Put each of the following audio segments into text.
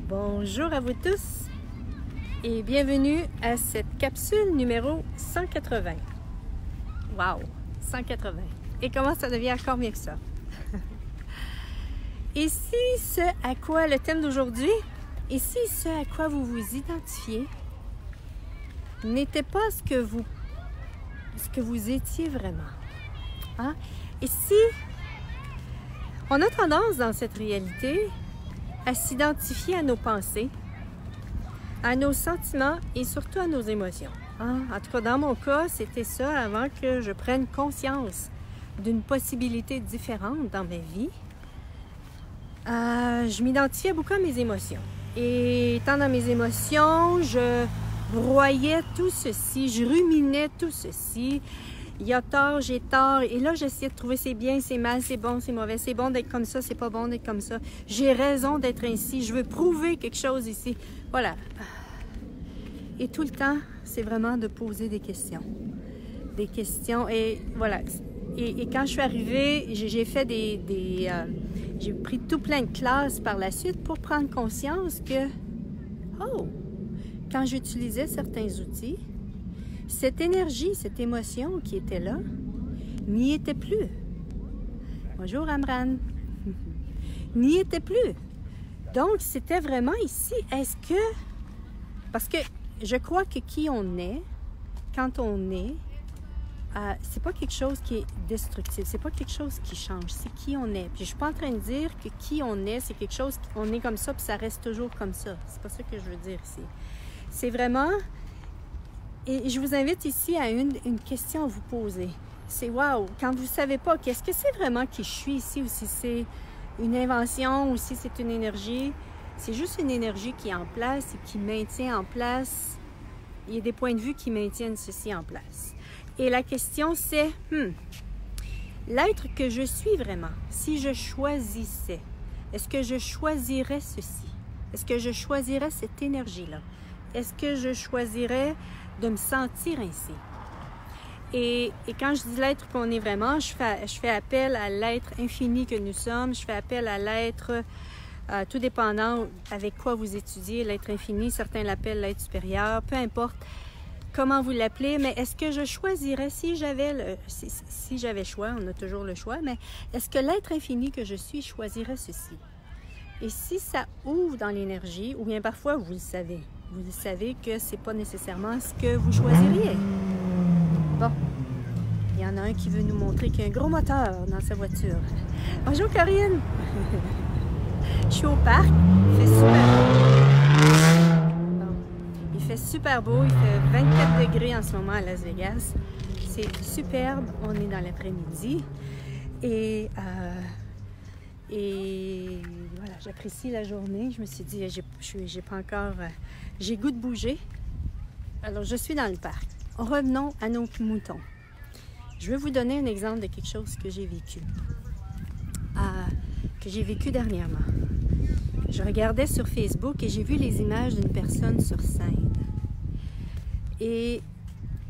Bonjour à vous tous et bienvenue à cette capsule numéro 180. Wow, 180. Et comment ça devient encore mieux que ça? Ici, ce à quoi le thème d'aujourd'hui, ici, ce à quoi vous vous identifiez, n'était pas ce que vous étiez vraiment. Hein? Ici, on a tendance dans cette réalité à s'identifier à nos pensées, à nos sentiments et surtout à nos émotions. Hein? En tout cas, dans mon cas, c'était ça avant que je prenne conscience d'une possibilité différente dans ma vie. Je m'identifiais beaucoup à mes émotions. Et étant dans mes émotions, je broyais tout ceci, je ruminais tout ceci. Il y a tort, j'ai tort. Et là, j'essayais de trouver c'est bien, c'est mal, c'est bon, c'est mauvais. C'est bon d'être comme ça, c'est pas bon d'être comme ça. J'ai raison d'être ainsi. Je veux prouver quelque chose ici. Voilà. Et tout le temps, c'est vraiment de poser des questions. Des questions. Et voilà. Et quand je suis arrivée, j'ai fait j'ai pris tout plein de classes par la suite pour prendre conscience que, quand j'utilisais certains outils, cette énergie, cette émotion qui était là, n'y était plus. Bonjour Amran. N'y était plus. Donc, c'était vraiment ici. Est-ce que... Parce que je crois que qui on est, quand on est, c'est pas quelque chose qui est destructif, c'est pas quelque chose qui change, c'est qui on est. Puis je suis pas en train de dire que qui on est, c'est quelque chose, on est comme ça, puis ça reste toujours comme ça. C'est pas ça que je veux dire ici. C'est vraiment... Et je vous invite ici à une question à vous poser. C'est wow, quand vous ne savez pas, qu'est-ce que c'est vraiment qui je suis ici, ou si c'est une invention, ou si c'est une énergie. C'est juste une énergie qui est en place et qui maintient en place. Il y a des points de vue qui maintiennent ceci en place. Et la question c'est, l'être que je suis vraiment, si je choisissais, est-ce que je choisirais ceci? Est-ce que je choisirais cette énergie-là? Est-ce que je choisirais de me sentir ainsi? Et quand je dis l'être qu'on est vraiment, je fais appel à l'être infini que nous sommes, je fais appel à l'être, tout dépendant avec quoi vous étudiez, l'être infini, certains l'appellent l'être supérieur, peu importe comment vous l'appelez, mais est-ce que je choisirais, si j'avais choix, on a toujours le choix, mais est-ce que l'être infini que je suis choisirait ceci? Et si ça ouvre dans l'énergie, ou bien parfois vous le savez que c'est pas nécessairement ce que vous choisiriez. Bon, il y en a un qui veut nous montrer qu'il y a un gros moteur dans sa voiture. Bonjour Corinne! Je suis au parc, il fait super beau. Bon. Il fait super beau, il fait 24 degrés en ce moment à Las Vegas. C'est superbe, on est dans l'après-midi. Et voilà, j'apprécie la journée. Je me suis dit, j'ai pas encore... j'ai goût de bouger. Alors, je suis dans le parc. Revenons à nos moutons. Je vais vous donner un exemple de quelque chose que j'ai vécu. Que j'ai vécu dernièrement. Je regardais sur Facebook et j'ai vu les images d'une personne sur scène. Et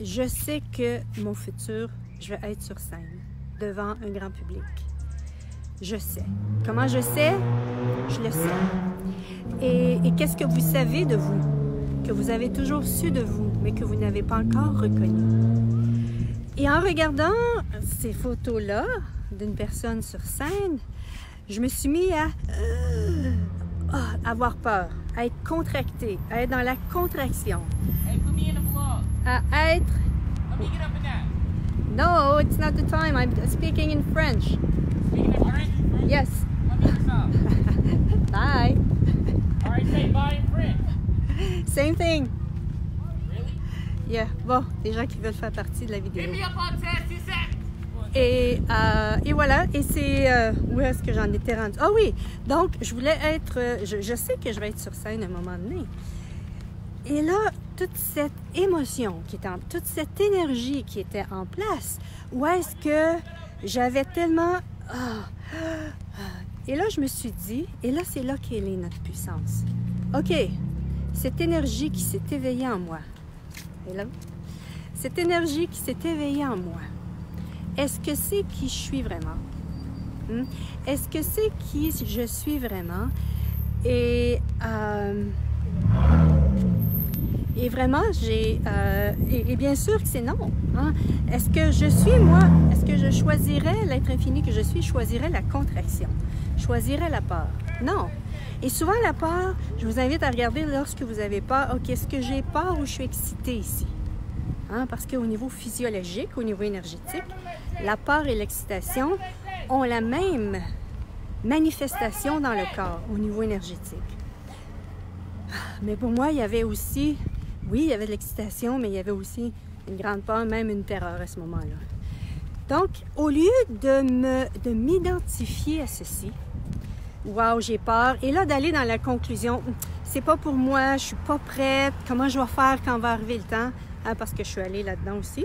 je sais que mon futur, je vais être sur scène, devant un grand public. Je sais. Comment je sais? Je le sais. Et qu'est-ce que vous savez de vous? Que vous avez toujours su de vous, mais que vous n'avez pas encore reconnu. Et en regardant ces photos-là d'une personne sur scène, je me suis mis à avoir peur, à être contractée, à être dans la contraction. À être... No, it's not the time. I'm speaking in French. Yes. Bye. All right, say bye in French. Same thing. Really? Yeah. Bon, des gens qui veulent faire partie de la vidéo. Hit me up on test, he said. Et voilà. Et c'est... où est-ce que j'en étais rendue? Ah oui! Donc, je voulais être... je sais que je vais être sur scène à un moment donné. Et là, toute cette émotion toute cette énergie qui était en place, où est-ce que j'avais tellement... Et là, je me suis dit, et là, c'est là qu'elle est notre puissance. OK, cette énergie qui s'est éveillée en moi, et là, cette énergie qui s'est éveillée en moi, est-ce que c'est qui je suis vraiment? Est-ce que c'est qui je suis vraiment? Et vraiment, et bien sûr que c'est non. Hein? Est-ce que je suis, moi, est-ce que je choisirais l'être infini que je suis, choisirais la contraction, choisirais la peur? Non. Et souvent, la peur, je vous invite à regarder lorsque vous avez peur, OK, est-ce que j'ai peur ou je suis excitée ici? Hein? Parce qu'au niveau physiologique, au niveau énergétique, la peur et l'excitation ont la même manifestation dans le corps, au niveau énergétique. Mais pour moi, il y avait aussi, oui, il y avait de l'excitation, mais il y avait aussi une grande peur, même une terreur à ce moment-là. Donc, au lieu de m'identifier à ceci, wow, j'ai peur, et là d'aller dans la conclusion, c'est pas pour moi, je suis pas prête, comment je vais faire quand va arriver le temps, hein, parce que je suis allée là-dedans aussi,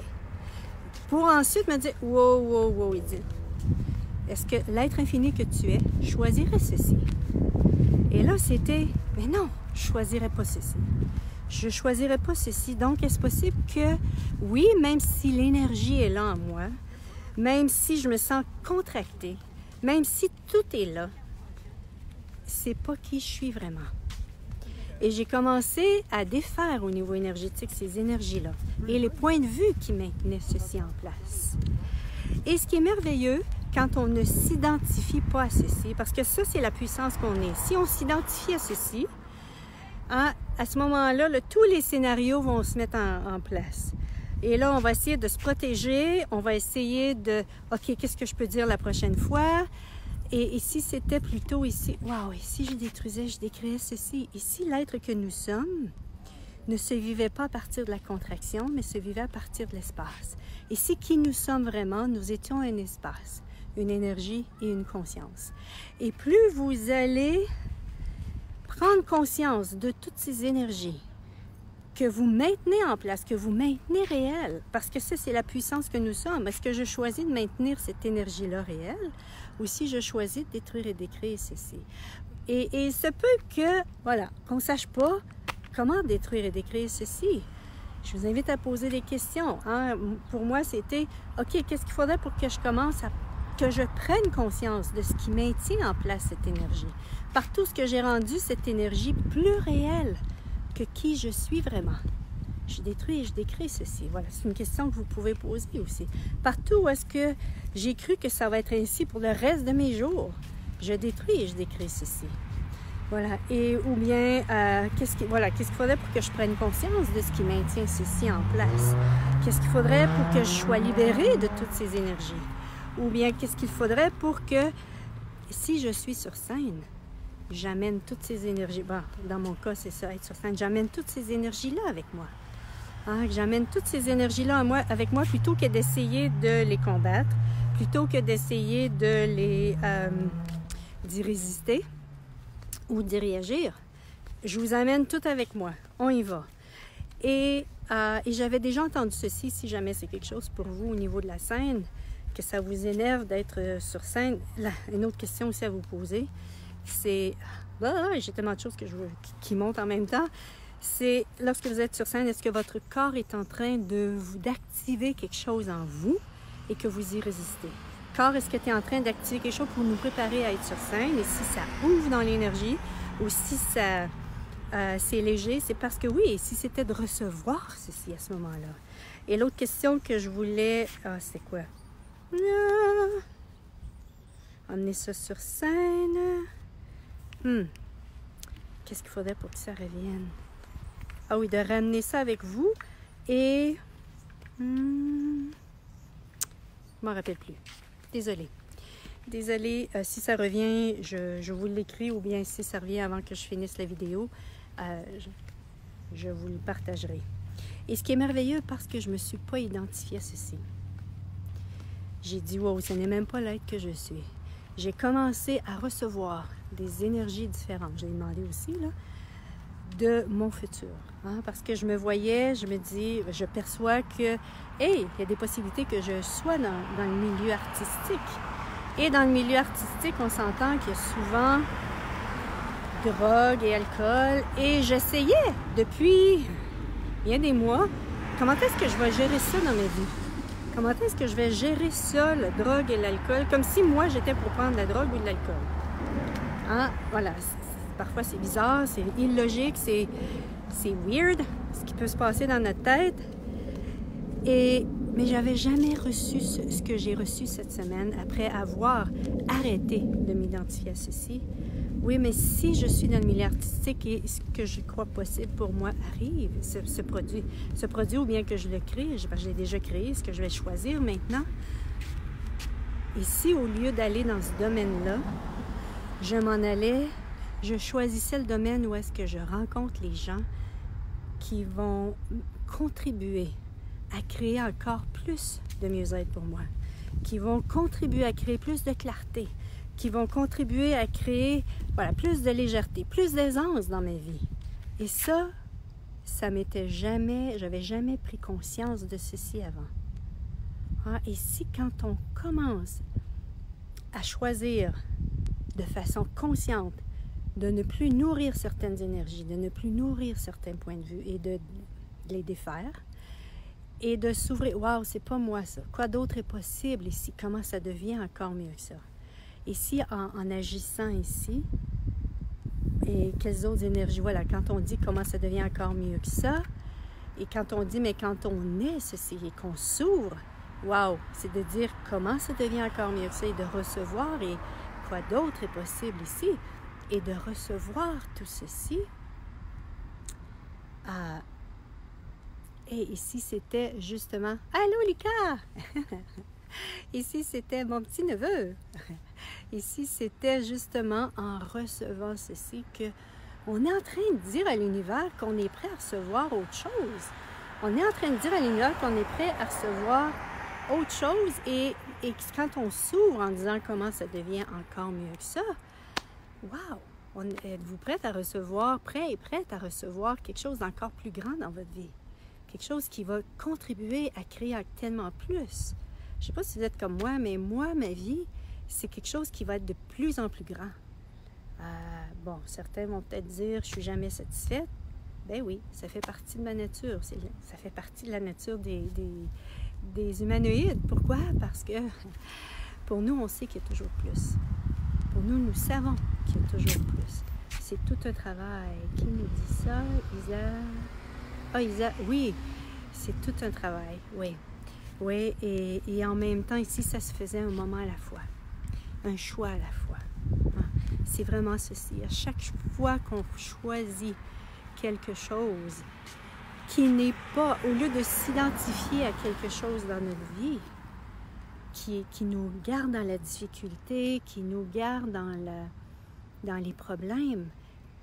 pour ensuite me dire, wow, wow, wow, Edith, est-ce que l'être infini que tu es choisirait ceci? Et là, c'était, mais non, je ne choisirais pas ceci. Je ne choisirais pas ceci. Donc, est-ce possible que, oui, même si l'énergie est là en moi, même si je me sens contractée, même si tout est là, c'est pas qui je suis vraiment. Et j'ai commencé à défaire au niveau énergétique ces énergies-là et les points de vue qui maintenaient ceci en place. Et ce qui est merveilleux, quand on ne s'identifie pas à ceci, parce que ça, c'est la puissance qu'on est. Si on s'identifie à ceci, hein, à ce moment-là, tous les scénarios vont se mettre en place. Et là, on va essayer de se protéger, on va essayer de, OK, qu'est-ce que je peux dire la prochaine fois? Et si c'était plutôt ici, wow, ici je détruisais, je décrivais ceci. Ici, l'être que nous sommes ne se vivait pas à partir de la contraction, mais se vivait à partir de l'espace. Ici, qui nous sommes vraiment, nous étions un espace, une énergie et une conscience. Et plus vous allez prendre conscience de toutes ces énergies que vous maintenez en place, que vous maintenez réelles, parce que ça, c'est la puissance que nous sommes. Est-ce que je choisis de maintenir cette énergie-là réelle, ou si je choisis de détruire et décrire ceci? Et il se peut que, voilà, qu'on ne sache pas comment détruire et décrire ceci. Je vous invite à poser des questions. Hein? Pour moi, c'était, OK, qu'est-ce qu'il faudrait pour que je commence à que je prenne conscience de ce qui maintient en place cette énergie. Partout ce que j'ai rendu cette énergie plus réelle que qui je suis vraiment. Je détruis et je décris ceci. Voilà, c'est une question que vous pouvez poser aussi. Partout où est-ce que j'ai cru que ça va être ainsi pour le reste de mes jours, je détruis et je décris ceci. Voilà, et ou bien, qu'est-ce qu'il faudrait pour que je prenne conscience de ce qui maintient ceci en place? Qu'est-ce qu'il faudrait pour que je sois libérée de toutes ces énergies? Ou bien, qu'est-ce qu'il faudrait pour que, si je suis sur scène, j'amène toutes ces énergies, bon, dans mon cas, c'est ça, être sur scène, j'amène toutes ces énergies-là avec moi. Hein, j'amène toutes ces énergies-là avec moi plutôt que d'essayer de les combattre, plutôt que d'essayer d'y résister ou d'y réagir. Je vous amène tout avec moi. On y va. Et j'avais déjà entendu ceci, si jamais c'est quelque chose pour vous au niveau de la scène, que ça vous énerve d'être sur scène. Là, une autre question aussi à vous poser, c'est... j'ai tellement de choses qui montent en même temps. C'est, lorsque vous êtes sur scène, est-ce que votre corps est en train d'activer quelque chose en vous et que vous y résistez? Corps, est-ce que tu es en train d'activer quelque chose pour nous préparer à être sur scène? Et si ça ouvre dans l'énergie ou si ça c'est léger, c'est parce que oui, si c'était de recevoir ceci à ce moment-là. Et l'autre question que je voulais... c'est quoi? Emmener ça sur scène. Qu'est-ce qu'il faudrait pour que ça revienne? Ah oui, de ramener ça avec vous. Et... je ne m'en rappelle plus. Désolée. Désolée, si ça revient, je vous l'écris, ou bien si ça revient avant que je finisse la vidéo, je vous le partagerai. Et ce qui est merveilleux, parce que je ne me suis pas identifiée à ceci. J'ai dit, wow, ce n'est même pas l'être que je suis. J'ai commencé à recevoir des énergies différentes. J'ai demandé aussi, là, de mon futur. Hein, parce que je me voyais, je me dis, je perçois que, hey, il y a des possibilités que je sois dans le milieu artistique. Et dans le milieu artistique, on s'entend qu'il y a souvent drogue et alcool. Et j'essayais depuis bien des mois, comment est-ce que je vais gérer ça dans ma vie? Comment est-ce que je vais gérer ça, la drogue et l'alcool, comme si moi j'étais pour prendre de la drogue ou de l'alcool? Hein? Voilà. parfois c'est bizarre, c'est illogique, c'est weird, ce qui peut se passer dans notre tête. Mais j'avais jamais reçu ce que j'ai reçu cette semaine après avoir arrêté de m'identifier à ceci. Oui, mais si je suis dans le milieu artistique et ce que je crois possible pour moi arrive, ce produit ou bien que je le crée, je l'ai déjà créé, ce que je vais choisir maintenant. Et si au lieu d'aller dans ce domaine-là, je choisissais le domaine où est-ce que je rencontre les gens qui vont contribuer à créer encore plus de mieux-être pour moi, qui vont contribuer à créer plus de clarté, qui vont contribuer à créer plus de légèreté, plus d'aisance dans ma vie. Et ça m'était jamais, j'avais jamais pris conscience de ceci avant. Et si quand on commence à choisir de façon consciente de ne plus nourrir certaines énergies, de ne plus nourrir certains points de vue et de les défaire, et de s'ouvrir, waouh, c'est pas moi ça, quoi d'autre est possible ici, comment ça devient encore mieux que ça. Ici, en agissant ici, et quelles autres énergies, voilà, quand on dit comment ça devient encore mieux que ça, et quand on dit, mais quand on est ceci et qu'on s'ouvre, waouh, c'est de dire comment ça devient encore mieux que ça et de recevoir et quoi d'autre est possible ici, et de recevoir tout ceci. Et ici, c'était justement... Allô, Lika! Ici, c'était mon petit-neveu. Ici, c'était justement en recevant ceci qu'on est en train de dire à l'univers qu'on est prêt à recevoir autre chose. On est en train de dire à l'univers qu'on est prêt à recevoir autre chose. Et quand on s'ouvre en disant comment ça devient encore mieux que ça, wow! Êtes-vous prête à recevoir, prêt et prête à recevoir quelque chose d'encore plus grand dans votre vie? Quelque chose qui va contribuer à créer tellement plus. Je ne sais pas si vous êtes comme moi, mais moi, ma vie, c'est quelque chose qui va être de plus en plus grand. Bon, certains vont peut-être dire, je ne suis jamais satisfaite. Ben oui, ça fait partie de ma nature. Ça fait partie de la nature des humanoïdes. Pourquoi? Parce que pour nous, on sait qu'il y a toujours plus. Pour nous, nous savons qu'il y a toujours plus. C'est tout un travail. Qui nous dit ça? Isa, oui, c'est tout un travail, oui. Oui, et en même temps, ici, ça se faisait un moment à la fois, un choix à la fois. C'est vraiment ceci. À chaque fois qu'on choisit quelque chose qui n'est pas, au lieu de s'identifier à quelque chose dans notre vie, qui nous garde dans la difficulté, qui nous garde dans les problèmes,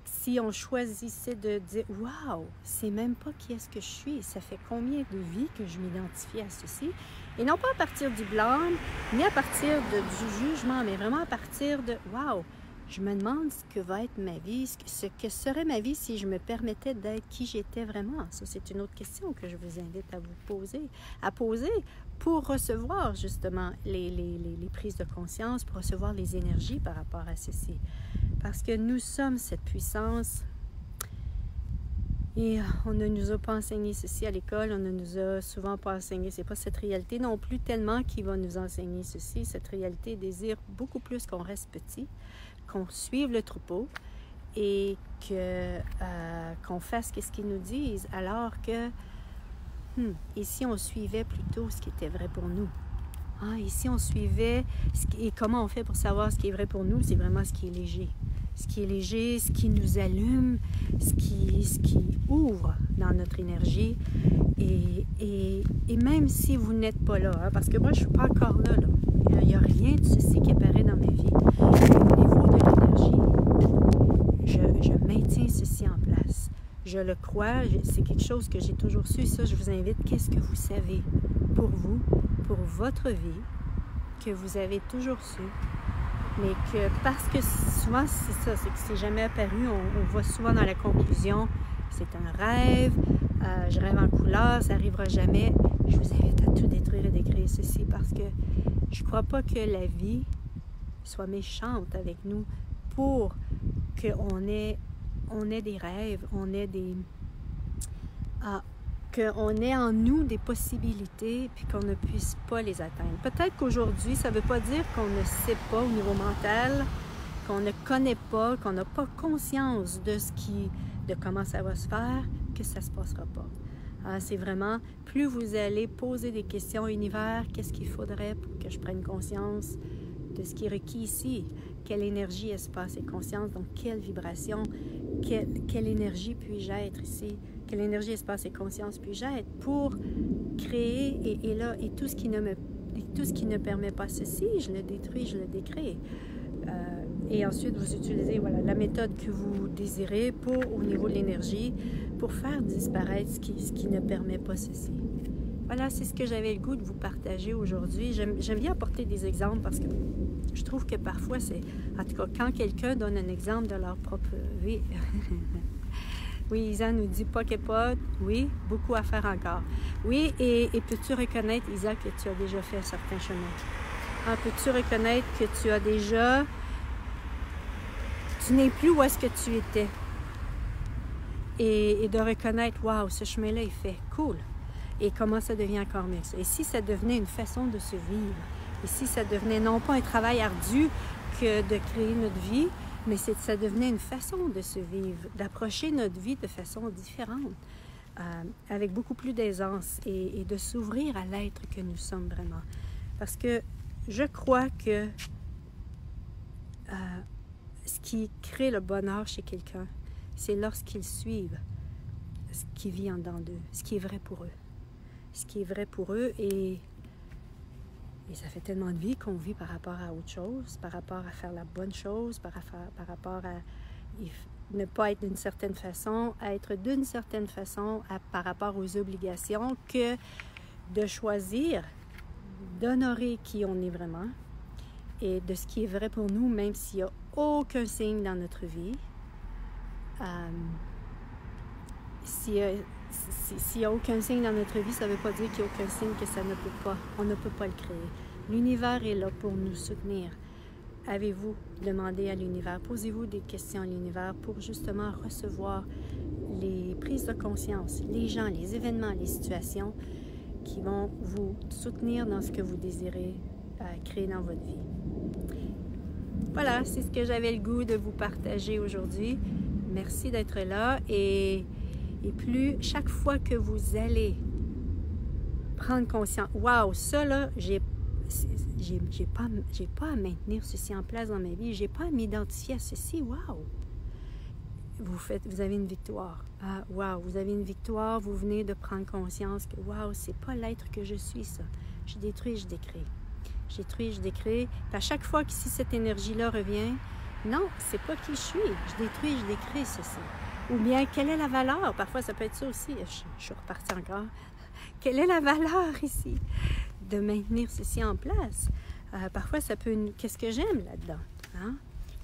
si on choisissait de dire « Wow, c'est même pas qui est-ce que je suis, ça fait combien de vies que je m'identifie à ceci? » Et non pas à partir du blâme, ni à partir du jugement, mais vraiment à partir de « Wow, je me demande ce que va être ma vie, ce que serait ma vie si je me permettais d'être qui j'étais vraiment. » Ça, c'est une autre question que je vous invite à poser pour recevoir justement les prises de conscience, pour recevoir les énergies par rapport à ceci. Parce que nous sommes cette puissance et on ne nous a pas enseigné ceci à l'école, on ne nous a souvent pas enseigné. C'est pas cette réalité non plus tellement qui va nous enseigner ceci. Cette réalité désire beaucoup plus qu'on reste petit, qu'on suive le troupeau et qu'on fasse ce qu'ils nous disent, alors que ici on suivait plutôt ce qui était vrai pour nous. Ici on suivait et comment on fait pour savoir ce qui est vrai pour nous, c'est vraiment ce qui est léger. Ce qui est léger, ce qui nous allume, ce qui ouvre dans notre énergie. Et même si vous n'êtes pas là, parce que moi, je ne suis pas encore là. Il n'y a rien de ceci qui apparaît dans ma vie. Au niveau de l'énergie, je maintiens ceci en place. Je le crois, c'est quelque chose que j'ai toujours su. Ça, je vous invite, qu'est-ce que vous savez pour vous, pour votre vie, que vous avez toujours su, mais que parce que souvent, c'est ça, c'est que c'est jamais apparu, on va souvent dans la conclusion, c'est un rêve, je rêve en couleur, ça n'arrivera jamais. Je vous invite à tout détruire et d'écrire ceci parce que je ne crois pas que la vie soit méchante avec nous pour qu'on ait des rêves, qu'on ait en nous des possibilités puis qu'on ne puisse pas les atteindre. Peut-être qu'aujourd'hui, ça ne veut pas dire qu'on ne sait pas au niveau mental qu'on ne connaît pas, qu'on n'a pas conscience de comment ça va se faire, que ça ne se passera pas. Alors, c'est vraiment, plus vous allez poser des questions à l'univers, qu'est-ce qu'il faudrait pour que je prenne conscience de ce qui est requis ici? Quelle énergie, espace et conscience? Donc, quelle vibration? Quelle énergie puis-je être ici? Quelle énergie, espace et conscience puis-je être pour créer? Et tout ce qui ne permet pas ceci, je le détruis, je le décrée. Et ensuite, vous utilisez la méthode que vous désirez au niveau de l'énergie, pour faire disparaître ce qui ne permet pas ceci. Voilà, c'est ce que j'avais le goût de vous partager aujourd'hui. J'aime bien apporter des exemples parce que je trouve que parfois, en tout cas, quand quelqu'un donne un exemple de leur propre vie. Oui, Isa nous dit pas qu'elle pas. Oui, beaucoup à faire encore. Oui, et peux-tu reconnaître, Isa, que tu as déjà fait un certain chemin? Peux-tu reconnaître que tu as déjà... Tu n'es plus où est-ce que tu étais? Et de reconnaître, waouh, ce chemin-là est fait. Cool. Et comment ça devient encore mieux? Et si ça devenait une façon de se vivre? Et si ça devenait non pas un travail ardu que de créer notre vie, mais ça devenait une façon de se vivre, d'approcher notre vie de façon différente, avec beaucoup plus d'aisance et de s'ouvrir à l'être que nous sommes vraiment. Parce que je crois que ce qui crée le bonheur chez quelqu'un, c'est lorsqu'ils suivent ce qui vit en dedans d'eux, ce qui est vrai pour eux. Ce qui est vrai pour eux et ça fait tellement de vie qu'on vit par rapport à autre chose, par rapport à faire la bonne chose, par rapport à ne pas être d'une certaine façon, à être d'une certaine façon par rapport aux obligations, que de choisir d'honorer qui on est vraiment et de ce qui est vrai pour nous, même s'il n'y a aucun signe dans notre vie. S'il n'y a aucun signe dans notre vie, ça ne veut pas dire qu'il n'y a aucun signe que ça ne peut pas. On ne peut pas le créer. L'univers est là pour nous soutenir. Avez-vous demandé à l'univers? Posez-vous des questions à l'univers pour justement recevoir les prises de conscience, les gens, les événements, les situations qui vont vous soutenir dans ce que vous désirez créer dans votre vie. Voilà, c'est ce que j'avais le goût de vous partager aujourd'hui. Merci d'être là et chaque fois que vous allez prendre conscience, waouh, ça là, j'ai pas à maintenir ceci en place dans ma vie, j'ai pas à m'identifier à ceci, waouh. Vous avez une victoire. Ah, waouh, vous avez une victoire, vous venez de prendre conscience que waouh, c'est pas l'être que je suis, ça. Je détruis, je décrée. Je détruis, je décrée. Puis à chaque fois que si cette énergie-là revient, non, c'est pas qui je suis. Je détruis, je décrée ceci. Ou bien, quelle est la valeur? Parfois, ça peut être ça aussi. Je suis repartie encore. Quelle est la valeur ici de maintenir ceci en place? Parfois, ça peut... Qu'est-ce que j'aime là-dedans? Hein?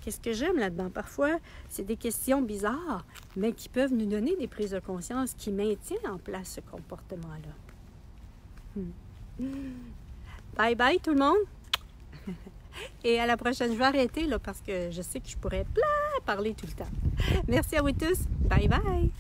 Qu'est-ce que j'aime là-dedans? Parfois, c'est des questions bizarres, mais qui peuvent nous donner des prises de conscience qui maintiennent en place ce comportement-là. Bye bye tout le monde! Et à la prochaine, je vais arrêter là, parce que je sais que je pourrais parler tout le temps. Merci à vous tous. Bye bye!